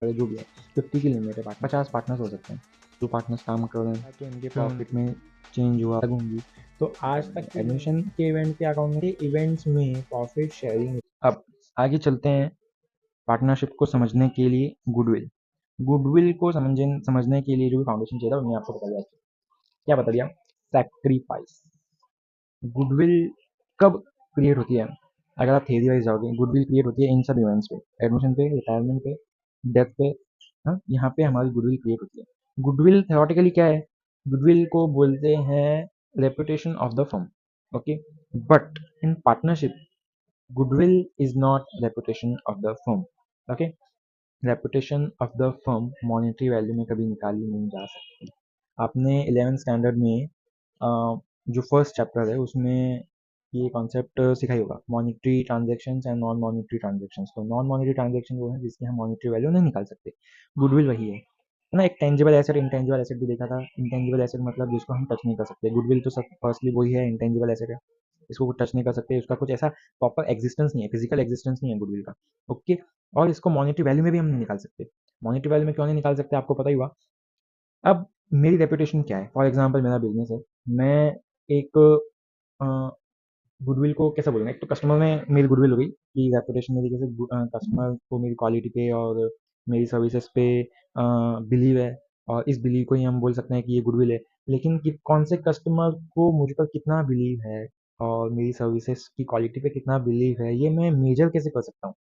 जो भी है 50 की लिमिट है, 50 पार्टनर्स हो सकते हैं, जो पार्टनर्स काम कर रहे हैं कि उनके प्रॉफिट में चेंज हुआ होंगी। तो आज तक एडमिशन के इवेंट के अकाउंट के इवेंट्स में प्रॉफिट शेयरिंग। अब आगे चलते हैं पार्टनरशिप को समझने के लिए गुडविल को समझने के लिए जो फाउंडेशन चाहिए था वो मैंने आपको बता दिया। क्या बता दिया? सैक्रिफाइस। गुडविल कब क्रिएट होती है? अगर आप थ्योरी वाइज जाओगे, गुडविल क्रिएट होती है इन सब इवेंट्स पे, एडमिशन पे, रिटायरमेंट पे, डेथ पे। हाँ, यहाँ पे हमारी गुडविल क्रिएट होती है। गुडविल थ्योरेटिकली क्या है? गुडविल को बोलते हैं reputation of the firm. Okay, but in partnership goodwill is not reputation of the firm. Okay, reputation of the firm monetary value में कभी निकाली नहीं जा सकती। आपने 11th स्टैंडर्ड में जो फर्स्ट चैप्टर है उसमें ये कॉन्सेप्ट सिखाई होगा, monetary transactions and non monetary transactions. तो नॉन मॉनेटरी ट्रांजैक्शन वो है जिसकी हम मॉनेटरी वैल्यू नहीं निकाल सकते, गुडविल वही है ना। एक टेंजिबल एसेट, इंटेंजिबल एसेट भी देखा था। इंटेंजिबल एसेट मतलब जिसको हम टच नहीं कर सकते, गुडविल तो सब फर्स्टली वही है, इंटेंजिबल एसेट है, इसको टच नहीं कर सकते, उसका कुछ ऐसा प्रॉपर एग्जिस्टेंस नहीं है, फिजिकल एग्जिस्टेंस नहीं है गुडविल का। ओके, और इसको मॉनेटरी वैल्यू में भी हम नहीं निकाल सकते। मॉनेटरी वैल्यू में क्यों नहीं निकाल सकते आपको पता ही हुआ। अब मेरी रेपुटेशन क्या है? फॉर एग्जांपल मेरा बिजनेस है, मैं एक गुडविल को कैसे बोलेंगे, एक तो कस्टमर में मेरी गुडविल हो गई कि रेपुटेशन मेरी कैसे, कस्टमर को मेरी क्वालिटी पे और मेरी सर्विसेज पे बिलीव है, और इस बिलीव को ही हम बोल सकते हैं कि ये गुडविल है। लेकिन कौन से कस्टमर को मुझ पर कितना बिलीव है और मेरी सर्विसेज की क्वालिटी पे कितना बिलीव है, ये मैं मेजर कैसे कर सकता हूँ?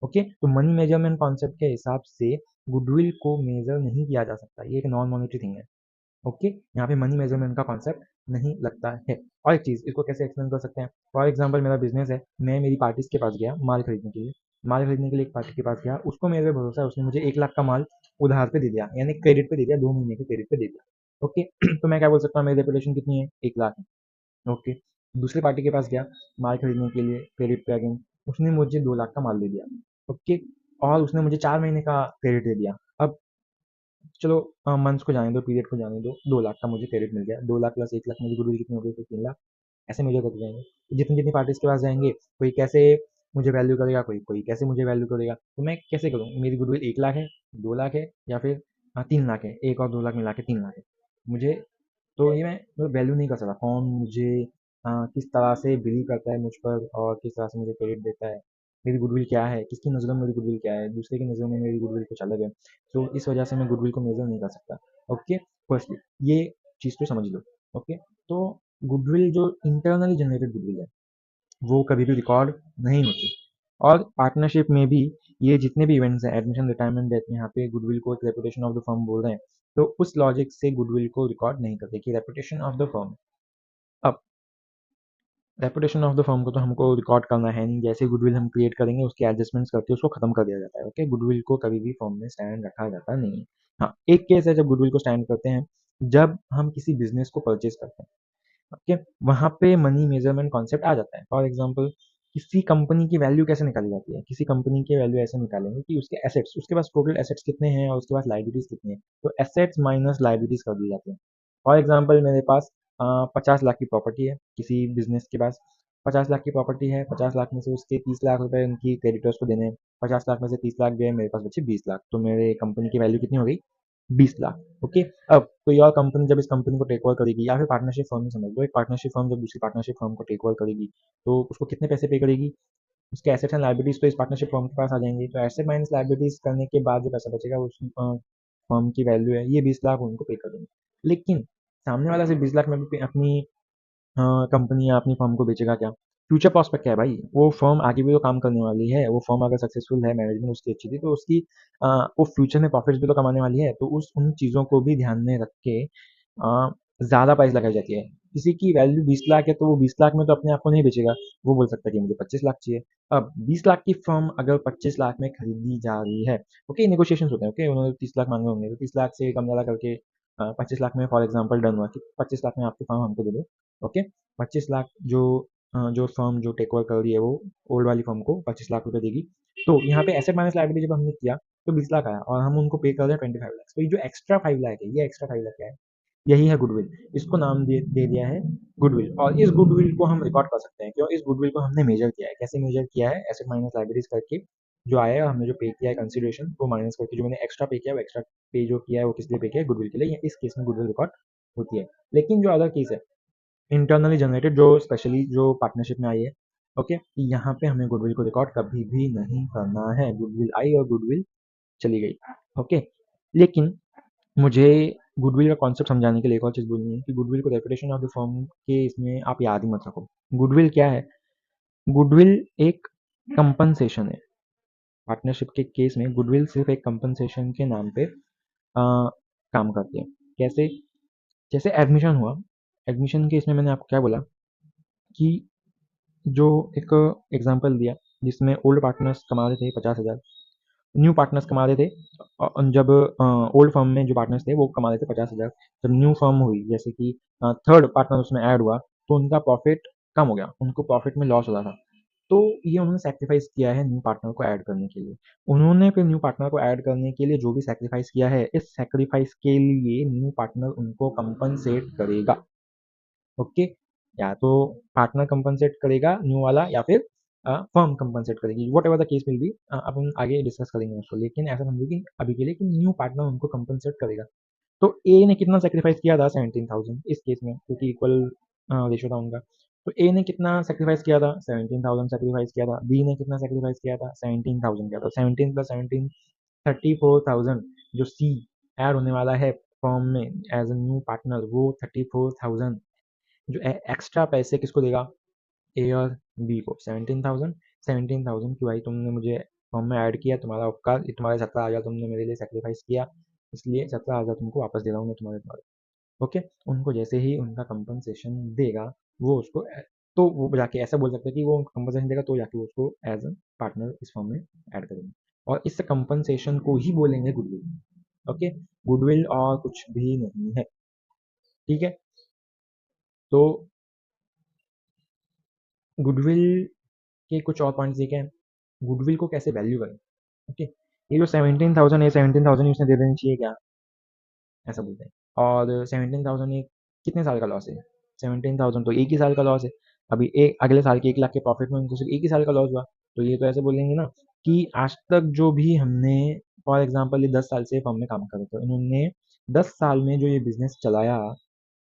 ओके, तो मनी मेजरमेंट कॉन्सेप्ट के हिसाब से गुडविल को मेजर नहीं किया जा सकता, ये एक नॉन मॉनेटरी थिंग है। ओके, यहाँ पे मनी मेजरमेंट का कॉन्सेप्ट नहीं लगता है। और एक चीज़, इसको कैसे एक्सप्लेन कर सकते हैं? फॉर एग्जांपल मेरा बिजनेस है, मैं मेरी पार्टीज के पास गया माल खरीदने के लिए, एक पार्टी के पास गया, उसको मेरे पे भरोसा है, उसने मुझे 1 लाख का माल उधार पे दे दिया, यानी क्रेडिट पे दे दिया, 2 महीने के क्रेडिट पे दे दिया। ओके, तो मैं क्या बोल सकता हूँ, मेरी रेपुटेशन कितनी है? 1 लाख है। ओके, दूसरी पार्टी के पास गया माल खरीदने के लिए क्रेडिट पे अगेन, उसने मुझे 2 लाख का माल दे दिया। ओके, और उसने मुझे 4 महीने का क्रेडिट दे दिया। अब चलो मंथ्स को जाने दो, पीरियड को जाने दो, 2 लाख का मुझे क्रेडिट मिल गया, 2 लाख प्लस 1 लाख मेरी गुडविल कितनी हो गई? फिर 3 लाख। ऐसे मेजर करते जाएंगे, जितनी जितनी पार्टीज के पास जाएंगे, कोई कैसे मुझे वैल्यू करेगा, कोई कोई कैसे मुझे वैल्यू करेगा, तो मैं कैसे करूँ? मेरी गुडविल 1 लाख है, 2 लाख है, या फिर 3 लाख है, 1 और 2 लाख मिला के 3 लाख है मुझे। तो ये मैं मतलब वैल्यू नहीं कर सकता कौन मुझे किस तरह से बिलीव करता है मुझ पर और किस तरह से मुझे क्रेडिट देता है, मेरी गुडविल क्या है, किसकी नज़रों में मेरी गुडविल क्या है, दूसरे की नज़रों में मेरी गुडविल कुछ अलग है। तो इस वजह से मैं गुडविल को मेजर नहीं कर सकता। ओके, फर्स्टली ये चीज़ तो समझ लो। ओके, तो गुडविल जो इंटरनली जनरेटेड गुडविल है वो कभी भी रिकॉर्ड नहीं होती। और पार्टनरशिप में भी ये जितने भी इवेंट्स हैं, एडमिशन, रिटायरमेंट, डेथ, यहाँ पे गुडविल को एक रेपुटेशन ऑफ द फर्म बोल रहे हैं, तो उस लॉजिक से गुडविल को रिकॉर्ड नहीं करते कि रेपुटेशन ऑफ द फर्म। अब रेपुटेशन ऑफ द फर्म को तो हमको रिकॉर्ड करना है नहीं, जैसे गुडविल हम क्रिएट करेंगे उसके एडजस्टमेंट्स करके उसको खत्म कर दिया जाता है। ओके, गुडविल को कभी भी फर्म में स्टैंड रखा जाता नहीं है। हाँ, एक केस है जब गुडविल को स्टैंड करते हैं, जब हम किसी बिजनेस को परचेज करते हैं। ओके, वहाँ पे मनी मेजरमेंट कॉन्सेप्ट आ जाता है। फॉर एग्जांपल किसी कंपनी की वैल्यू कैसे निकाली जाती है? किसी कंपनी की वैल्यू ऐसे निकालेंगे कि उसके एसेट्स, उसके पास टोटल एसेट्स कितने हैं और उसके पास लाइबिलिटीज कितनी है, तो एसेट्स माइनस लाइबिलिटीज कर दी जाती है। फॉर एग्जांपल मेरे पास 50 लाख की प्रॉपर्टी है, किसी बिजनेस के पास 50 लाख की प्रॉपर्टी है, 50 लाख में से उसके 30 लाख रुपए उनकी क्रेडिटर्स को देने हैं, 50 लाख में से 30 लाख गए, मेरे पास बचे 20 लाख, तो मेरे कंपनी की वैल्यू कितनी हो गई? 20 लाख। ओके, अब कोई और कंपनी जब इस कंपनी को टेक ओवर करेगी, या फिर पार्टनरशिप फर्म ही समझ लो, एक पार्टनरशिप फर्म जब दूसरी पार्टनरशिप फर्म को टेक ओवर करेगी, तो उसको कितने पैसे पे करेगी? उसके एसेट्स एंड लायबिलिटीज तो इस पार्टनरशिप फर्म के पास आ जाएंगे, तो एसेट माइनस लायबिलिटीज करने के बाद जो पैसा बचेगा उस फर्म की वैल्यू है, ये 20 लाख उनको पे कर देंगे। लेकिन सामने वाला सिर्फ 20 लाख में भी अपनी कंपनी या अपनी फर्म को बेचेगा क्या? फ्यूचर प्रॉस्पेक्ट क्या है भाई? वो फर्म आगे भी तो काम करने वाली है, वो फर्म अगर सक्सेसफुल है, मैनेजमेंट उसकी अच्छी थी, तो उसकी वो फ्यूचर में प्रॉफिट्स भी तो कमाने वाली है, तो उस उन चीज़ों को भी ध्यान में रख के ज़्यादा प्राइस लगाई जाती है। किसी की वैल्यू 20 लाख है तो वो 20 लाख में तो अपने आप को नहीं बेचेगा, वो बोल सकता है कि मुझे 25 लाख चाहिए। अब 20 लाख की फर्म अगर 25 लाख में खरीदी जा रही है, ओके, नेगोशिएशंस होते हैं, ओके, उन्होंने 30 लाख मांगे होंगे, तो 30 लाख से कम ज़्यादा करके 25 लाख में फॉर एग्जाम्पल डन हुआ कि 25 लाख में आपकी फर्म हमको दे दो। ओके, 25 लाख जो फर्म जो टेक ओवर कर रही है वो ओल्ड वाली फर्म को 25 लाख रुपए देगी। तो यहाँ पे एसेट माइनस लायबिलिटी जब हमने किया तो 20 लाख आया और हम उनको पे कर रहे हैं 25 लाख। तो ये जो एक्स्ट्रा 5 लाख है, ये एक्स्ट्रा 5 लाख क्या है? यही है गुडविल। इसको नाम दे दिया है गुडविल, और इस गुडविल को हम रिकॉर्ड कर सकते हैं क्यों? इस गुडविल को हमने मेजर किया है। कैसे मेजर किया है? एसेट माइनस लायबिलिटीज करके जो आया है हमने जो पे किया है कंसिडरेशन वो माइनस करके जो मैंने एक्स्ट्रा पे किया है वो एक्स्ट्रा पे जो किया है वो किस लिए पे किया है गुडविल के लिए, इस केस में गुडविल रिकॉर्ड होती है। लेकिन जो अदर केस है इंटरनली जनरेटेड जो स्पेशली जो पार्टनरशिप में आई है, ओके, यहाँ पे हमें गुडविल को रिकॉर्ड कभी भी नहीं करना है। गुडविल आई और गुडविल चली गई, ओके। लेकिन मुझे गुडविल का कॉन्सेप्ट समझाने के लिए एक और चीज़ बोलनी है कि गुडविल को रेपुटेशन ऑफ द फर्म के इसमें आप याद ही मत रखो। गुडविल क्या है? गुडविल एक कंपनसेशन है। पार्टनरशिप के केस में गुडविल सिर्फ एक कंपनसेशन के नाम पे काम करती है। कैसे? जैसे एडमिशन हुआ, एडमिशन के इसमें मैंने आपको क्या बोला कि जो एक एग्जांपल दिया जिसमें ओल्ड पार्टनर्स कमा रहे थे 50,000, न्यू पार्टनर्स कमा रहे थे जब ओल्ड फर्म में जो पार्टनर्स थे वो कमा रहे थे 50,000। जब न्यू फर्म हुई जैसे कि थर्ड पार्टनर उसमें ऐड हुआ तो उनका प्रॉफिट कम हो गया, उनको प्रॉफिट में लॉस हो रहा था। तो ये उन्होंने सेक्रीफाइस किया है न्यू पार्टनर को ऐड करने के लिए। उन्होंने फिर न्यू पार्टनर को ऐड करने के लिए जो भी सेक्रीफाइस किया है, इस सेक्रीफाइस के लिए न्यू पार्टनर उनको कंपनसेट करेगा, ओके। या तो पार्टनर कंपनसेट करेगा न्यू वाला या फिर फर्म कंपनसेट करेगी, whatever the case will be. अपन आगे डिस्कस करेंगे उसको, लेकिन ऐसा समझो कि अभी के लिए कि न्यू पार्टनर उनको कंपनसेट करेगा। तो ए ने कितना सेक्रीफाइस किया था? 17,000 इस केस में, क्योंकि इक्वल रेशियो था उनका। तो ए ने कितना सेक्रीफाइस किया था? 17,000 सेक्रीफाइस किया था। बी ने कितना सेक्रीफाइस किया था? 17,000 किया था। 17 प्लस 17 34,000। जो सी ऐड होने वाला है फॉर्म में एज अ न्यू पार्टनर वो 34,000 जो एक्स्ट्रा पैसे किसको देगा? ए और बी को। 17,000 17,000 की भाई तुमने मुझे फॉर्म में ऐड किया, तुम्हारा उपकार, ये तुम्हारे 17,000 तुमने मेरे लिए सेक्रीफाइस किया, इसलिए 17,000 तुमको वापस दे रहा हूँ मैं तुम्हारे द्वारा, ओके। उनको जैसे ही उनका कंपनसेशन देगा वो उसको तो वो जाके ऐसा बोल सकता है कि वो कंपनसेशन देगा तो जाके वो उसको एज अ पार्टनर इस फॉर्म में ऐड करेंगे और इस कंपनसेशन को ही बोलेंगे गुडविल, ओके। गुडविल और कुछ भी नहीं है, ठीक है। तो गुडविल के कुछ और पॉइंट्स देखें, गुडविल को कैसे वैल्यू करें, ओके। ये जो 17,000 है 17,000 उसने दे देनी चाहिए क्या, ऐसा बोलते हैं। और 17,000 एक कितने साल का लॉस है? 17,000 तो एक ही साल का लॉस है। अभी एक अगले साल के 1 लाख के प्रॉफिट में उनको सिर्फ एक ही साल का लॉस हुआ। तो ये तो ऐसे बोलेंगे ना कि आज तक जो भी हमने, फॉर एग्जाम्पल ये 10 साल से फर्म में काम कर रहे थे, इन्होंने 10 साल में जो ये बिजनेस चलाया,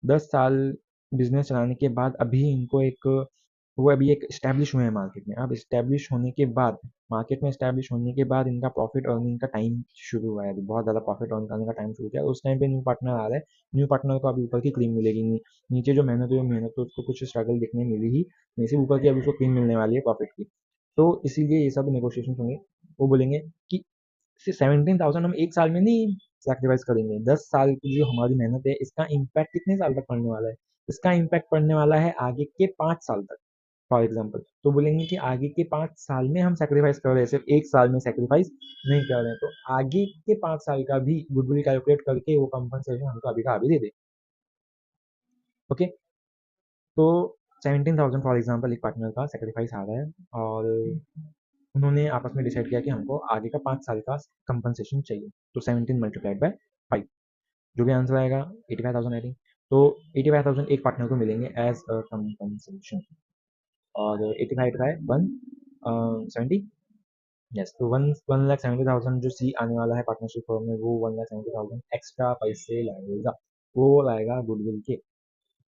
10 साल बिजनेस चलाने के बाद अभी इनको एक, वो अभी एक इस्टेब्लिश हुए हैं मार्केट में। अब इस्टेब्लिश होने के बाद, मार्केट में इस्टेब्लिश होने के बाद इनका प्रॉफिट अर्निंग का टाइम शुरू हुआ है, अभी बहुत ज़्यादा प्रॉफिट अर्न करने का टाइम शुरू किया। उस टाइम पे न्यू पार्टनर आ रहा है, न्यू पार्टनर को अभी ऊपर की क्रीम मिलेगी, नीचे जो मेहनत हुई वो मेहनत तो उसको कुछ स्ट्रगल दिखने मिली ही नहीं, सिर्फ ऊपर की अभी उसको क्रीम मिलने वाली है प्रॉफिट की। तो इसीलिए ये सब नेगोशिएशन होंगे। वो बोलेंगे कि 17,000 हम एक साल में नहीं सैक्रिफाइस करेंगे, 10 साल की जो हमारी मेहनत है इसका इम्पैक्ट कितने साल तक पड़ने वाला है? इसका इम्पैक्ट पड़ने वाला है आगे के 5 साल तक, फॉर एग्जाम्पल। तो बोलेंगे कि आगे के 5 साल में हम सेक्रीफाइस कर रहे हैं, सिर्फ एक साल में सेक्रीफाइस नहीं कर रहे हैं। तो आगे के 5 साल का भी गुडविल कैलकुलेट करके वो कंपनसेशन हमको अभी का अभी दे दे, ओके। तो 17,000 फॉर एग्जाम्पल एक पार्टनर का सेक्रीफाइस आ रहा है और उन्होंने आपस में डिसाइड किया कि हमको आगे का 5 साल का कंपनसेशन चाहिए। तो 17 मल्टीप्लाइड बाय 5, जो भी आंसर आएगा 85,000 आई थिंक। तो 85,000 एक पार्टनर को मिलेंगे एज अ कंपनसेशन। और 85 बाय 170, यस। तो 1,70,000 जो सी आने वाला है पार्टनरशिप फॉर्म में वो 1,70,000 एक्स्ट्रा पैसे लाएगा, वो लाएगा गुडविल के,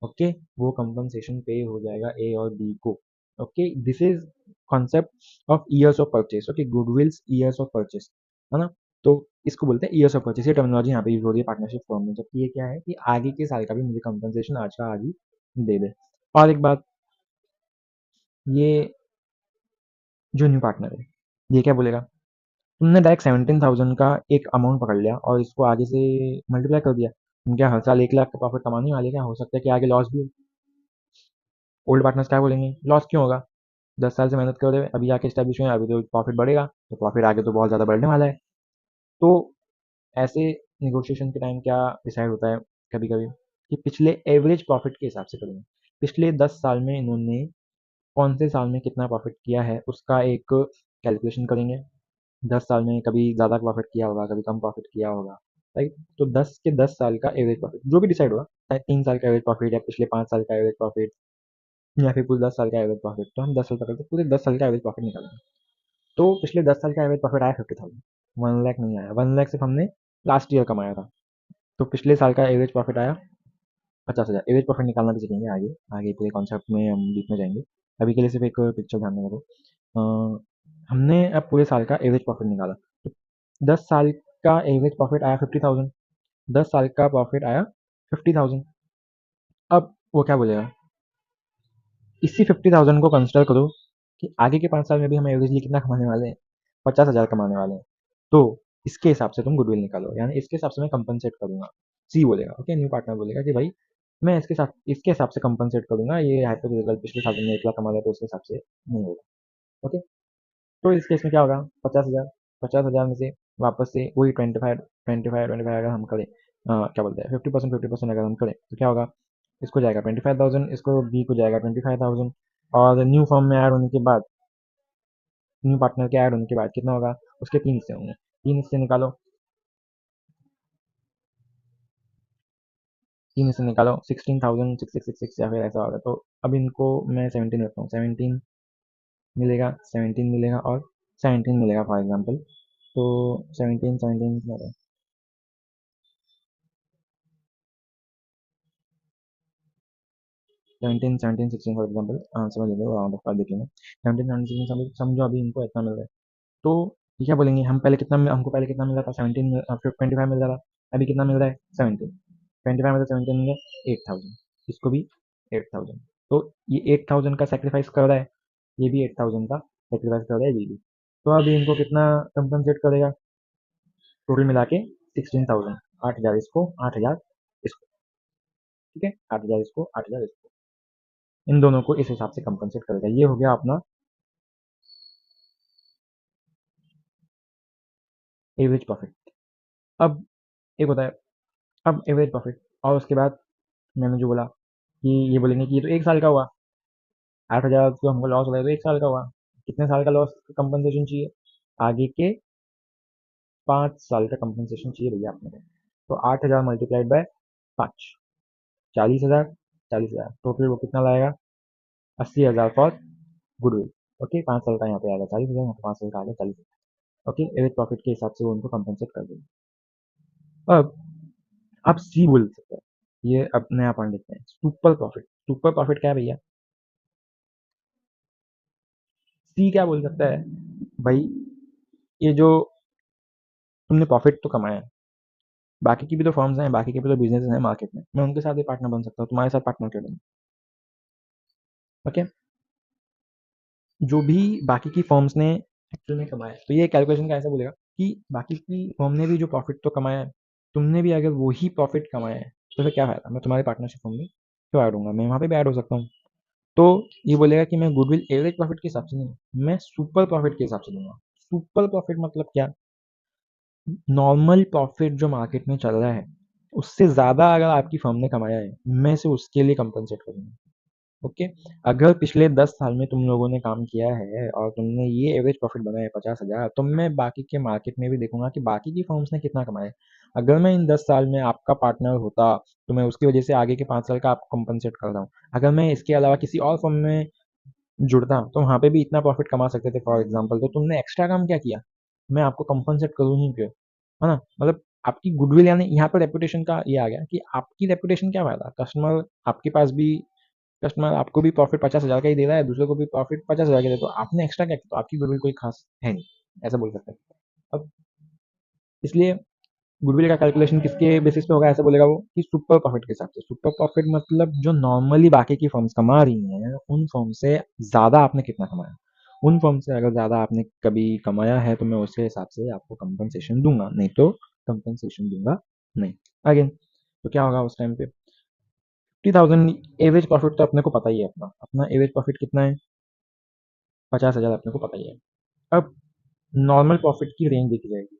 ओके। वो कंपनसेशन पे हो जाएगा ए और बी को, okay. This is concept of years of purchase, okay. गुडविल्स years of purchase, है ना। तो इसको बोलते हैं ईयर्स ऑफ परचेस, ये टर्मिनोलॉजी यहाँ पे यूज हो रही है पार्टनरशिप फॉर्म में, जबकि ये क्या है कि आगे के साल का भी मुझे कंपनसेशन आज का आज ही दे दे। और एक बात, ये जो न्यू पार्टनर है ये क्या बोलेगा? तुमने डायरेक्ट 17,000 का एक अमाउंट पकड़ लिया और इसको आगे से मल्टीप्लाई कर दिया। तुम क्या हर साल 1 लाख का प्रॉफिट कमाने वाले? क्या हो सकता है कि आगे लॉस भी हो? ओल्ड पार्टनर्स क्या बोलेंगे? लॉस क्यों होगा? 10 साल से मेहनत कर रहे हो, अभी आके स्टैब्लिश हुए हैं, अभी तो प्रॉफिट बढ़ेगा, तो प्रॉफिट आगे तो बहुत ज़्यादा बढ़ने वाला है। तो ऐसे नेगोशिएशन के टाइम क्या डिसाइड होता है कभी कभी कि पिछले एवरेज प्रॉफिट के हिसाब से करेंगे। पिछले 10 साल में इन्होंने कौन से साल में कितना प्रॉफिट किया है उसका एक कैलकुलेशन करेंगे। 10 साल में कभी ज़्यादा प्रॉफिट किया होगा, कभी कम प्रॉफिट किया होगा, राइट। तो 10 के 10 साल का एवरेज प्रॉफिट जो भी डिसाइड होगा, चाहे 3 साल का एवरेज प्रॉफिट या पिछले 5 साल का एवरेज प्रॉफिट या फिर पूरे 10 साल का एवरेज प्रॉफिट, तो हम 10 साल पकड़ते पूरे 10 साल का एवरेज प्रॉफिट निकालेंगे। तो पिछले 10 साल का एवरेज प्रॉफिट आया 50,000, 1 लाख नहीं आया, 1 लाख सिर्फ हमने लास्ट ईयर कमाया था। तो पिछले साल का एवरेज प्रॉफिट आया 50,000। एवरेज प्रॉफिट निकालना भी सीखेंगे आगे, आगे पूरे कॉन्सेप्ट में हम डीप में जाएंगे। अभी के लिए सिर्फ एक पिक्चर ध्यान में रखो। हमने अब पूरे साल का एवरेज प्रॉफिट निकाला, तो 10 साल का एवरेज प्रॉफिट आया 50,000, 10 साल का प्रॉफिट आया 50,000। अब वो क्या बोलेगा, इसी 50,000 को कंसिडर करो कि आगे के 5 साल में भी हम एवरेजली कितना कमाने वाले हैं, 50,000 कमाने वाले हैं। तो इसके हिसाब से तुम गुडविल निकालो, यानी इसके हिसाब से मैं कंपनसेट करूंगा। सी बोलेगा, ओके, न्यू पार्टनर बोलेगा कि भाई मैं इसके हिसाब से कंपनसेट करूंगा, ये हाइपोथेटिकल पिछले साल में 1 लाख कमा लिया तो उसके हिसाब से नहीं होगा। ओके, तो इस केस में क्या होगा, 50,000, 50,000 में से वापस से वही 25 अगर हम करें, क्या बोलते हैं, 50% अगर हम करें तो क्या होगा, इसको जाएगा 25,000, इसको बी को जाएगा 25,000, और न्यू फॉर्म में ऐड होने के बाद, न्यू पार्टनर के ऐड होने के बाद कितना होगा, उसके 3 हिस्से होंगे, 3 हिस्से निकालो, 3 हिस्से निकालो, 16,666 या फिर ऐसा होगा। तो अब इनको मैं 17 रखता हूँ, 17 मिलेगा, 17 मिलेगा और 17 मिलेगा फॉर एग्जाम्पल। तो 17 17 17 17 16 फॉर एग्जाम्पल, समझ लीजिए, राउंड ऑफ कर देख लेंगे। 17 17 16 समझो, अभी इनको इतना मिल रहा है। तो ये क्या बोलेंगे, हमको पहले कितना मिल रहा था, 17, 25 मिल रहा था, अभी कितना मिल रहा है, 17। 25 में से 17 में 8,000, इसको भी 8,000। तो ये 8,000 का सेक्रीफाइस कर रहा है, ये भी 8,000 का सेक्रीफाइस कर रहा है, ये भी। तो अभी इनको कितना कंपनसेट करेगा, टोटल मिला के 16,000, 8,000 इसको, 8,000 इसको, ठीक है, 8,000 इसको, 8,000 इसको, इन दोनों को इस हिसाब से कंपनसेट करेगा। ये हो गया अपना एवरेज प्रॉफिट। अब एक होता है, अब एवरेज प्रॉफिट, और उसके बाद मैंने जो बोला कि ये बोलेंगे कि ये तो 1 साल का हुआ, 8,000 जो हमको लॉस हो रहा है तो 1 साल का हुआ, कितने साल का लॉस कंपनसेशन चाहिए, आगे के 5 साल का कंपनसेशन चाहिए भैया अपने को। तो 8,000 मल्टीप्लाइड बाय 5, 40,000, 40,000 टोटल, वो कितना लाएगा, 80,000 फॉर गुडविल। ओके, 5 साल का यहाँ पे आएगा 40,000, यहाँ पे 5 साल का आएगा 40,000। ओके, एवरेज प्रॉफिट के हिसाब से वो उनको कंपनसेट कर देंगे। अब आप सी बोल सकते हैं, ये अब नया पॉइंट देखते हैं, सुपर प्रॉफिट। सुपर प्रॉफिट क्या है भैया, सी क्या बोल सकता है, भाई ये जो तुमने प्रॉफिट तो कमाया है, बाकी की भी तो फर्म्स हैं, बाकी के भी तो बिजनेस हैं मार्केट में, मैं उनके साथ भी पार्टनर बन सकता हूँ, तुम्हारे साथ पार्टनर क्यों नहीं। ओके, जो भी बाकी की फर्म्स ने एक्चुअल में कमाया है, तो ये कैलकुलेशन कैसे बोलेगा कि बाकी की फर्म ने भी जो प्रॉफिट तो कमाया है, तुमने भी अगर वही प्रॉफिट कमाया है, तो फिर क्या फायदा, मैं तुम्हारे पार्टनरशिप फर्म में क्यों ऐड होऊंगा, मैं वहाँ पे भी ऐड हो सकता हूँ। तो ये बोलेगा कि मैं गुडविल एवरेज प्रॉफिट के हिसाब से नहीं, मैं सुपर प्रॉफिट के हिसाब से दूंगा। सुपर प्रॉफिट मतलब क्या, नॉर्मल प्रॉफिट जो मार्केट में चल रहा है उससे ज़्यादा अगर आपकी फर्म ने कमाया है, मैं से उसके लिए कंपनसेट करूंगा। ओके, अगर पिछले 10 साल में तुम लोगों ने काम किया है और तुमने ये एवरेज प्रॉफिट बनाया है 50,000, तो मैं बाकी के मार्केट में भी देखूंगा कि बाकी की फर्म्स ने कितना कमाया है। अगर मैं इन 10 साल में आपका पार्टनर होता, तो मैं उसकी वजह से आगे के 5 साल का आपको कंपनसेट कर रहा हूँ। अगर मैं इसके अलावा किसी और फर्म में जुड़ता तो वहाँ पे भी इतना प्रॉफिट कमा सकते थे फॉर एग्जाम्पल, तो तुमने एक्स्ट्रा काम क्या किया, मैं आपको कंपनसेट करूँ ही क्यों, है ना। मतलब आपकी गुडविल, यानी यहाँ पर रेपुटेशन का ये आ गया कि आपकी रेपुटेशन क्या फायदा, कस्टमर आपके पास भी, कस्टमर आपको भी प्रॉफिट 50,000 का ही दे रहा है, दूसरे को भी प्रॉफिट 50,000 का दे, तो आपने एक्स्ट्रा क्या किया, तो आपकी गुडविल कोई खास है नहीं, ऐसा बोल सकते हैं। अब इसलिए गुडविल का कैलकुलेशन किसके बेसिस पे होगा, ऐसा बोलेगा वो कि सुपर प्रॉफिट के हिसाब से। सुपर प्रॉफिट मतलब जो नॉर्मली बाकी की फर्म्स कमा रही हैं, उन फर्म से ज़्यादा आपने कितना कमाया, उन फर्म से अगर ज़्यादा आपने कभी कमाया है, तो मैं उसके हिसाब से आपको कंपनसेशन दूंगा, नहीं तो कंपनसेशन दूंगा नहीं। अगेन, तो क्या होगा उस टाइम पे, 50,000 एवरेज प्रॉफिट तो अपने को पता ही है, अपना अपना एवरेज प्रॉफिट कितना है, 50,000 अपने को पता ही है। अब नॉर्मल प्रॉफिट की रेंज देखी जाएगी,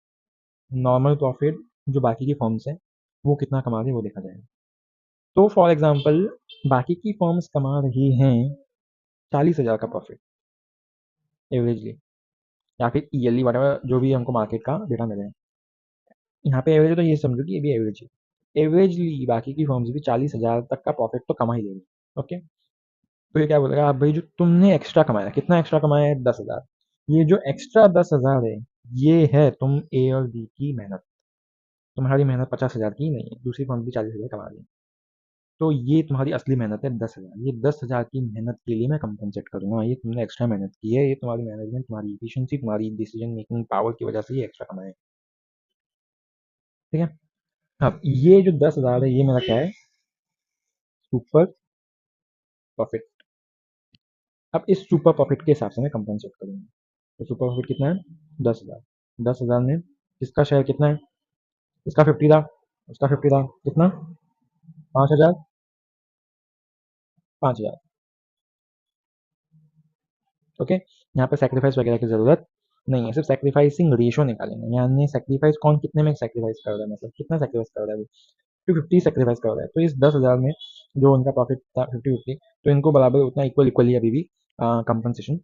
नॉर्मल प्रॉफिट जो बाकी की फर्म्स हैं वो कितना कमा रही है वो देखा जाएगा। तो फॉर एग्जाम्पल, बाकी की फर्म्स कमा रही हैं 40,000 का प्रॉफिट एवरेजली, या फिर ईयरली, वट जो भी हमको मार्केट का डेटा मिले हैं, यहाँ पे एवरेज, तो ये समझो कि ये भी एवरेज है, एवरेजली बाकी की फर्म्स भी 40,000 तक का प्रॉफिट तो कमा ही लेंगी। ओके, तो ये क्या बोलेगा, आप भाई जो तुमने एक्स्ट्रा कमाया, कितना एक्स्ट्रा कमाया है, 10,000, ये जो एक्स्ट्रा 10,000 है, ये है तुम ए और बी की मेहनत। तुम्हारी मेहनत 50,000 की नहीं है, दूसरी फर्म भी 40,000 कमा रही है। तो ये तुम्हारी असली मेहनत है 10,000। ये 10,000 की मेहनत के लिए मैं कंपनसेट करूंगा। ये तुमने एक्स्ट्रा मेहनत की है, ये तुम्हारी मैनेजमेंट, तुम्हारी इफिशियंसी, तुम्हारी डिसीजन मेकिंग पावर की वजह से ये एक्स्ट्रा कमाए। ठीक है। अब ये जो 10,000 है, ये मेरा क्या है? Super profit. अब इस सुपर प्रॉफिट के हिसाब से मैं कंपनसेट करूंगा। तो सुपर प्रॉफिट कितना है? 10,000। 10,000 में इसका शेयर कितना है? इसका 50 था, उसका 50 था, कितना? 5,000। 5,000। ओके। यहाँ पे सेक्रीफाइस वगैरह की जरूरत नहीं है, सिर्फ सेक्रीफाइसिंग रेशियो निकालेंगे, यानी सेक्रीफाइस कौन कितने में सेक्रीफाइस कर रहा है, मतलब कितना सेक्रीफाइस कर रहा है वो। 50 सेक्रीफाइस कर रहा है, तो इस 10,000 में जो उनका प्रॉफिट था 50-50, तो इनको बराबर उतना इक्वल इक्वली अभी भी कंपनसेशन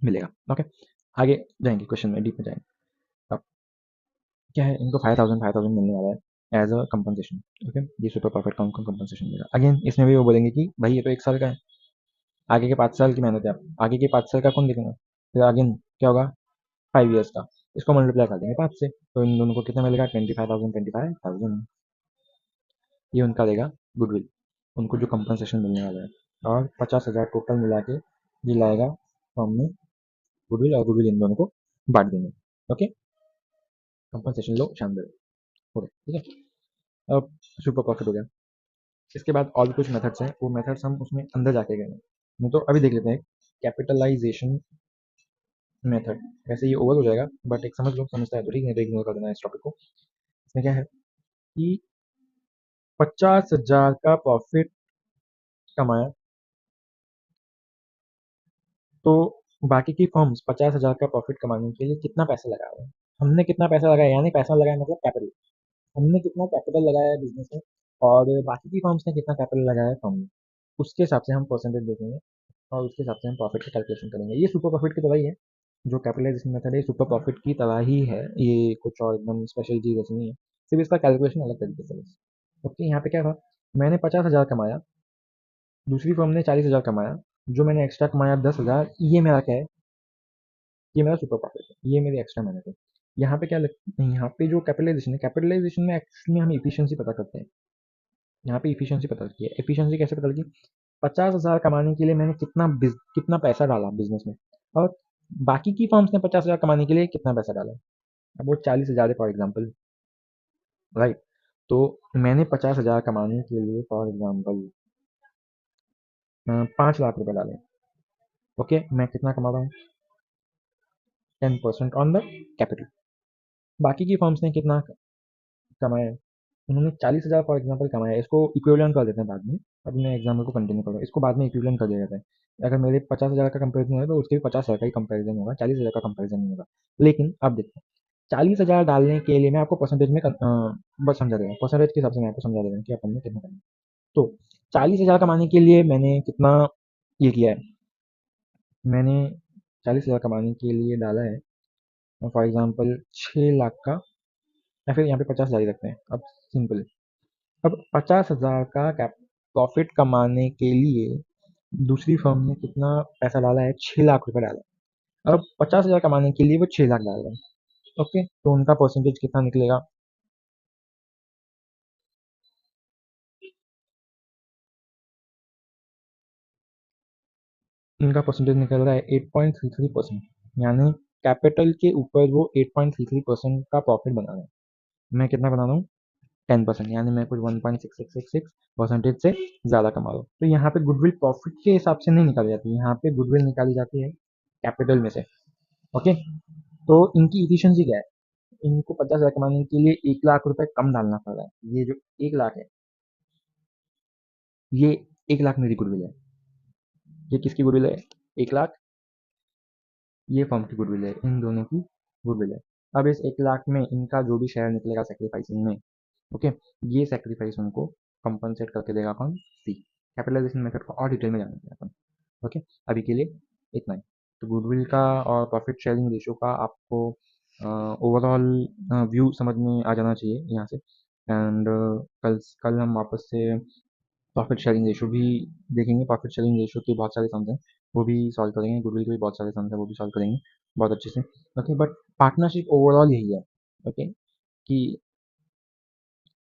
मिलेगा। ओके। आगे जाएंगे, क्वेश्चन में डीप में जाएंगे। अब क्या है, इनको 5,000 5,000 मिलने वाला है एज अ कंपनसेशन। ओके। ये सुपर प्रॉफिट का उनको कंपनसेशन मिलेगा। अगेन इसमें भी वो बोलेंगे कि भाई ये तो 1 साल का है, आगे के 5 साल की मेहनत है। आप आगे के 5 साल का कौन देखेंगे? फिर अगेन क्या होगा? 5 ईयर्स का। इसको मल्टीप्लाई कर देंगे 5 से, तो इन दोनों को कितना मिलेगा? 25,000 25,000। ये उनका रहेगा गुडविल, उनको जो कंपनसेशन मिलने वाला है। और 50,000 टोटल मिला के ये लाएगा फॉर्म में गुडविल, और गुडविल इन दोनों को बांट देंगे। ओके। कंपनसेशन लो, शानदार। हो गया। ठीक है। अब सुपर प्रॉफिट हो गया। इसके बाद और भी कुछ मेथड्स हैं, वो मेथड्स हम उसमें अंदर जाके गए हैं। नहीं तो अभी देख लेते हैं कैपिटलाइजेशन मेथड। वैसे ये ओवर हो जाएगा, बट एक समझ लो, समझता है तो ठीक है, तो इग्नोर कर देना इस टॉपिक को। इसमें क्या है कि 50,000 का प्रॉफिट कमाया, तो बाकी की फर्म्स 50,000 का प्रॉफिट कमाने के लिए कितना पैसा लगा रहे हैं? हमने कितना पैसा लगाया, यानी पैसा लगाया मतलब कैपिटल। हमने कितना कैपिटल लगाया है बिजनेस में, और बाकी की फर्म्स ने कितना कैपिटल लगाया है फर्म में। उसके हिसाब से हम परसेंटेज देखेंगे, और उसके हिसाब से हम प्रॉफिट की कैलकुलेशन करेंगे। ये सुपर प्रॉफिट की तरह ही है, जो कैपिटलाइजेशन मेथड है सुपर प्रॉफिट की तरह ही है। ये कुछ और एकदम स्पेशल चीज़ ऐसी नहीं है, सिर्फ इसका कैलकुलेशन अलग तरीके से बस। ओके। यहाँ पे क्या था, मैंने 50,000 कमाया, दूसरी फर्म ने 40,000 कमाया, जो मैंने एक्स्ट्रा कमाया 10,000, ये मेरा क्या है? ये मेरा सुपर प्रॉफिट है, ये मेरी एक्स्ट्रा मेहनत है। यहाँ पे क्या यहाँ पे जो कैपिटलाइजेशन है, कैपिटलाइजेशन में एक्चुअली हम इफिशियंसी पता करते हैं। यहाँ पे इफिशियंसी पता की है। इफिशियंसी कैसे पता लगी? 50,000 कमाने के लिए मैंने कितना पैसा डाला बिजनेस में, और बाकी की फर्म्स ने 50,000 कमाने के लिए कितना पैसा डाला। अब वो 40,000 है फॉर एग्जाम्पल, राइट। तो मैंने 50,000 कमाने के लिए फॉर एग्जाम्पल 5 लाख रुपए डाले। ओके। मैं कितना कमा रहा हूँ? 10% ऑन द कैपिटल। बाकी की फर्म्स ने कितना कमाया? उन्होंने 40,000 फॉर एग्जाम्पल कमाया। इसको इक्विवेलेंट कर देते हैं बाद में। अब मैं एग्जाम्पल को कंटिन्यू करूँ, इसको बाद में इक्विवेलेंट कर दिया जाता है। अगर मेरे 50,000 का कंपेरिजन है, तो उसके भी 50,000 का ही कंपेरिजन होगा, 40,000 का कंपेरिजन नहीं होगा। लेकिन अब देखते हैं, 40,000 डालने के लिए मैं आपको परसेंटेज में बस समझा देगा, परसेंटेज के हिसाब से मैं आपको समझा देगा कि अपन ने कितना करना है। तो 40,000 कमाने के लिए मैंने कितना ये किया है? मैंने 40,000 कमाने के लिए डाला है फॉर एग्जाम्पल 6 लाख का, या फिर यहाँ पे 50,000 ही रखते हैं अब, सिंपल। अब 50,000 का कैप प्रॉफिट कमाने के लिए दूसरी फर्म ने कितना पैसा डाला है? 6 लाख रुपए डाला है। अब 50,000 कमाने के लिए वो 6 लाख डाल रहे हैं। ओके। तो उनका परसेंटेज कितना निकलेगा? उनका परसेंटेज निकल रहा है 8.33%। यानी कैपिटल के ऊपर वो 8.33% का प्रॉफिट बना रहे हैं। मैं कितना बना रहा हूँ? 10%, यानी मैं कुछ 1.6666% से ज़्यादा कमा रहा हूँ। तो यहाँ पे गुडविल प्रॉफिट के हिसाब से नहीं निकाली जाती, यहाँ पे गुडविल निकाली जाती है कैपिटल में से। ओके। तो इनकी इफिशियंसी क्या है? इनको 50,000 कमाने के लिए 1 लाख रुपए कम डालना पड़ रहा है। ये जो 1 लाख है, ये 1 लाख मेरी गुडविल है। ये किसकी गुडविल है? 1 लाख ये फर्म की गुडविल है, इन दोनों की गुडविल है। अब इस 1 लाख में इनका जो भी शेयर निकलेगा सेक्रीफाइसिंग में, ओके, ये सेक्रीफाइस उनको कंपनसेट करके देगा कौन? सी। कैपिटलाइजेशन मेथड को और डिटेल में जानेंगे अपन। ओके। अभी के लिए इतना ही। तो गुडविल का और प्रॉफिट शेयरिंग रेशियो का आपको ओवरऑल व्यू समझ में आ जाना चाहिए यहाँ से। एंड कल कल हम वापस से प्रॉफिट शेयरिंग रेशियो भी देखेंगे। प्रॉफिट शेयरिंग रेशियो के बहुत सारे सम्स हैं, वो भी सॉल्व करेंगे। गुडविल के भी बहुत सारे सम्स हैं, वो भी सॉल्व करेंगे। बहुत अच्छे से। ओके, बट पार्टनरशिप ओवरऑल यही है, ओके, कि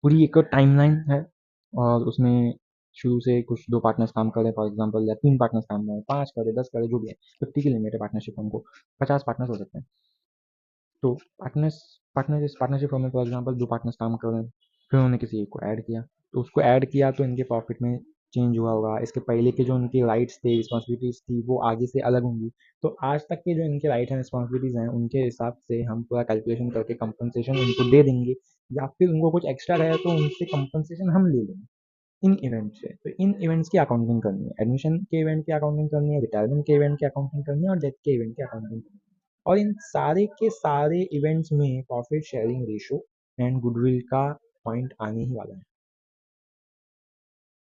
पूरी एक टाइमलाइन है और उसमें शुरू से कुछ 2 पार्टनर्स काम कर रहे हैं फॉर एग्ज़ाम्पल, या 3 पार्टनर्स काम कर रहे हैं, 5 करे, 10 करे, जो भी है, 50 की लिमिट है पार्टनरशिप फर्म को, 50 पार्टनर्स हो सकते हैं। तो इस पार्टनरशिप फर्म में फॉर एग्ज़ाम्पल 2 पार्टनर्स काम कर रहे हैं, फिर उन्होंने किसी एक को ऐड किया, तो उसको ऐड किया तो इनके प्रॉफ़िट में चेंज हुआ होगा, इसके पहले के जो उनकी राइट्स थे, रिस्पॉन्सिबिलिटीज़ थी, वो आगे से अलग होंगी। तो आज तक के जो इनके राइट्स एंड रिस्पॉन्सिबिलिटीज़ हैं, उनके हिसाब से हम पूरा कैलकुलेशन करके कंपनसेशन उनको दे देंगे, या फिर उनको कुछ एक्स्ट्रा रहे तो उनसे कंपनसेशन हम ले लेंगे। इन इवेंट से, तो इन इवेंट्स की अकाउंटिंग करनी है, एडमिशन के इवेंट की अकाउंटिंग करनी है, रिटायरमेंट के इवेंट की अकाउंटिंग करनी है, और डेथ के इवेंट की अकाउंटिंग करनी है। और इन सारे के सारे इवेंट्स में profit sharing ratio and goodwill का पॉइंट आने ही वाला है।